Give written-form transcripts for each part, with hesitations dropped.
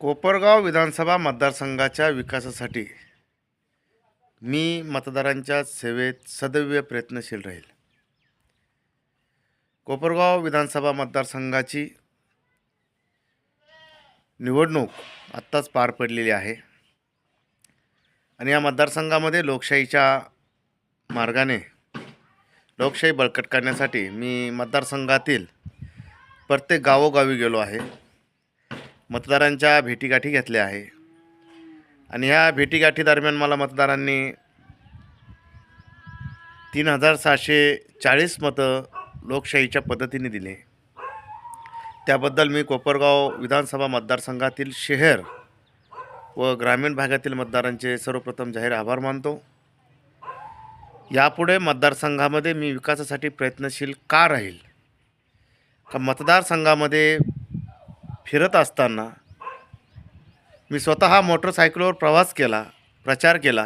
कोपरगाव विधानसभा मतदारसंघाच्या विकासासाठी मी मतदारांच्या सेवेत सदैव प्रयत्नशील राहील. कोपरगाव विधानसभा मतदारसंघाची निवडणूक आत्ताच पार पडलेली आहे आणि या मतदारसंघामध्ये लोकशाहीच्या मार्गाने लोकशाही बळकट करण्यासाठी मी मतदारसंघातील प्रत्येक गावोगावी गेलो आहे. मतदारांच्या भेटीगाठी घेतल्या आहे आणि ह्या भेटीगाठी दरम्यान मला मतदारांनी 3740 मतं लोकशाहीच्या पद्धतीने दिले. त्याबद्दल मी कोपरगाव विधानसभा मतदारसंघातील शहर व ग्रामीण भागातील मतदारांचे सर्वप्रथम जाहीर आभार मानतो. यापुढे मतदारसंघामध्ये मी विकासासाठी प्रयत्नशील का राहील का मतदारसंघामध्ये फिरत असताना मी स्वतः मोटरसायकलवर प्रवास केला, प्रचार केला,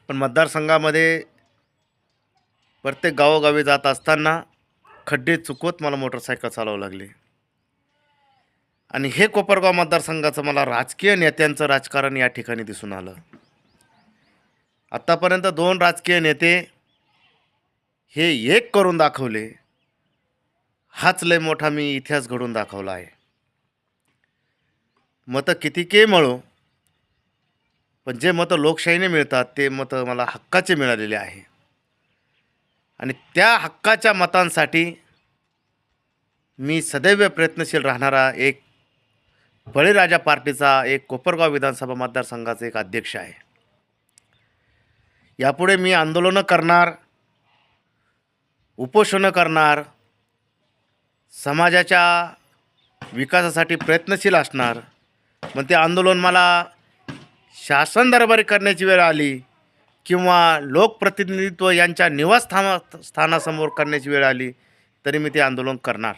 पण मतदारसंघामध्ये प्रत्येक गावोगावी जात असताना खड्डे चुकवत मला मोटरसायकल चालवावं लागले. आणि हे कोपरगाव मतदारसंघाचं मला राजकीय नेत्यांचं राजकारण या ठिकाणी दिसून आलं. आत्तापर्यंत 2 राजकीय नेते हे एक करून दाखवले. हाच लय मोठा मी इतिहास घडून दाखवला आहे. मतं कितीके मिळो, पण जे मतं लोकशाहीने मिळतात ते मतं मला हक्काचे मिळालेले आहे आणि त्या हक्काच्या मतांसाठी मी सदैव प्रयत्नशील राहणारा एक बळीराजा पार्टीचा एक कोपरगाव विधानसभा मतदारसंघाचा एक अध्यक्ष आहे. यापुढे मी आंदोलनं करणार, उपोषणं करणार, समाजाच्या विकासासाठी प्रयत्नशील असणार. मग ते आंदोलन मला शासन दरबारी करण्याची वेळ आली किंवा लोकप्रतिनिधित्व यांच्या स्थानासमोर करण्याची वेळ आली तरी मी ते आंदोलन करणार.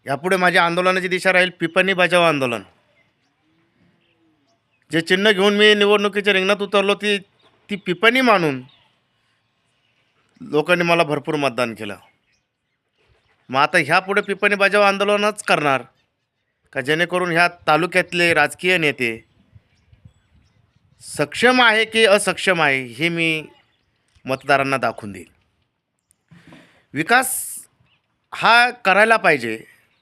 यापुढे माझ्या आंदोलनाची दिशा राहील पिपणी बचाव आंदोलन. जे चिन्ह घेऊन मी निवडणुकीच्या रिंगणात उतरलो ती पिपणी मानून लोकांनी मला भरपूर मतदान केलं. मग आता ह्यापुढे पिपणी बचाव आंदोलनच करणार का जेणेकरून ह्या तालुक्यातले राजकीय नेते सक्षम आहे की असक्षम आहे हे मी मतदारांना दाखवून देईल. विकास हा करायला पाहिजे,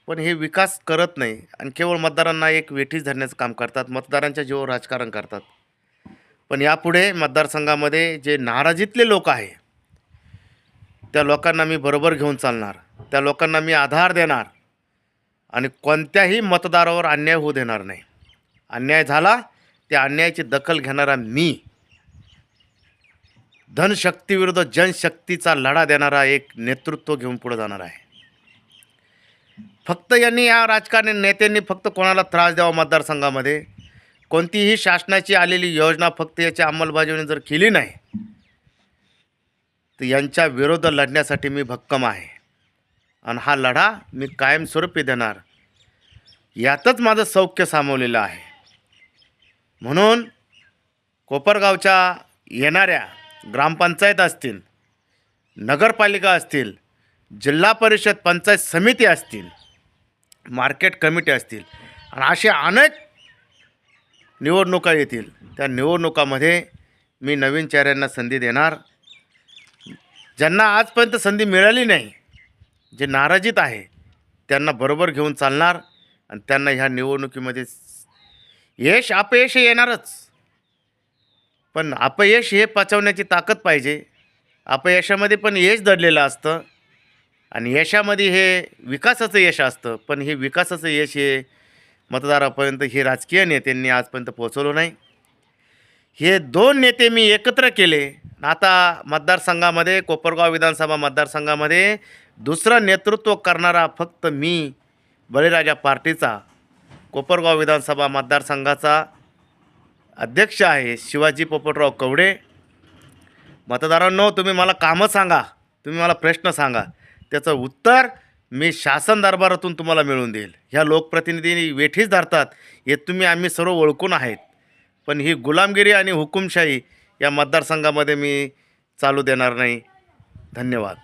पण हे विकास करत नाही आणि केवळ मतदारांना एक वेठीस धरण्याचं काम करतात, मतदारांच्या जीवावर राजकारण करतात. पण यापुढे मतदारसंघामध्ये जे नाराजीतले लोक आहे त्या लोकांना मी बरोबर घेऊन चालणार, त्या लोकांना मी आधार देणार आणि कोणत्याही मतदारावर अन्याय होऊ देणार नाही. अन्याय झाला त्या अन्यायाची दखल घेणारा मी, धनशक्तीविरुद्ध जनशक्तीचा लढा देणारा एक नेतृत्व घेऊन पुढे जाणार आहे. फक्त यांनी या राजकारणी नेत्यांनी फक्त कोणाला त्रास द्यावा, मतदारसंघामध्ये कोणतीही शासनाची आलेली योजना फक्त याची अंमलबजावणी जर केली नाही तर यांच्या विरोध लढण्यासाठी मी भक्कम आहे आणि हा लढा मी कायमस्वरूपी देणार. यातच माझं सौख्य सामावलेलं आहे. म्हणून कोपरगावच्या येणाऱ्या ग्रामपंचायत असतील, नगरपालिका असतील, जिल्हा परिषद पंचायत समिती असतील, मार्केट कमिटी असतील आणि अशा अनेक निवडणुका येतील. त्या निवडणुकामध्ये मी नवीन चेहऱ्यांना संधी देणार. ज्यांना आजपर्यंत संधी मिळाली नाही, जे नाराजीत आहे त्यांना बरोबर घेऊन चालणार आणि त्यांना ह्या निवडणुकीमध्ये यश अपयश येणारच, पण अपयश हे पचवण्याची ताकद पाहिजे. अपयशामध्ये पण यश दडलेलं असतं आणि यशामध्ये हे विकासाचं यश असतं, पण हे विकासाचं यश हे मतदारापर्यंत हे राजकीय नेत्यांनी आजपर्यंत पोहोचवलं नाही. हे 2 नेते मी एकत्र केले. आता मतदारसंघामध्ये कोपरगाव विधानसभा मतदारसंघामध्ये दुसरं नेतृत्व करणारा फक्त मी बळीराजा पार्टीचा कोपरगाव विधानसभा मतदारसंघाचा अध्यक्ष आहे, शिवाजी पोपटराव कवडे. मतदारांनो, तुम्ही मला कामं सांगा, तुम्ही मला प्रश्न सांगा, त्याचं उत्तर मी शासन दरबारातून तुम्हाला मिळवून देईल. ह्या लोकप्रतिनिधी वेठीस धरतात हे आम्ही सर्व ओळखून आहेत, पण ही गुलामगिरी आणि हुकुमशाही या मतदारसंघामध्ये मी चालू देणार नाही. धन्यवाद.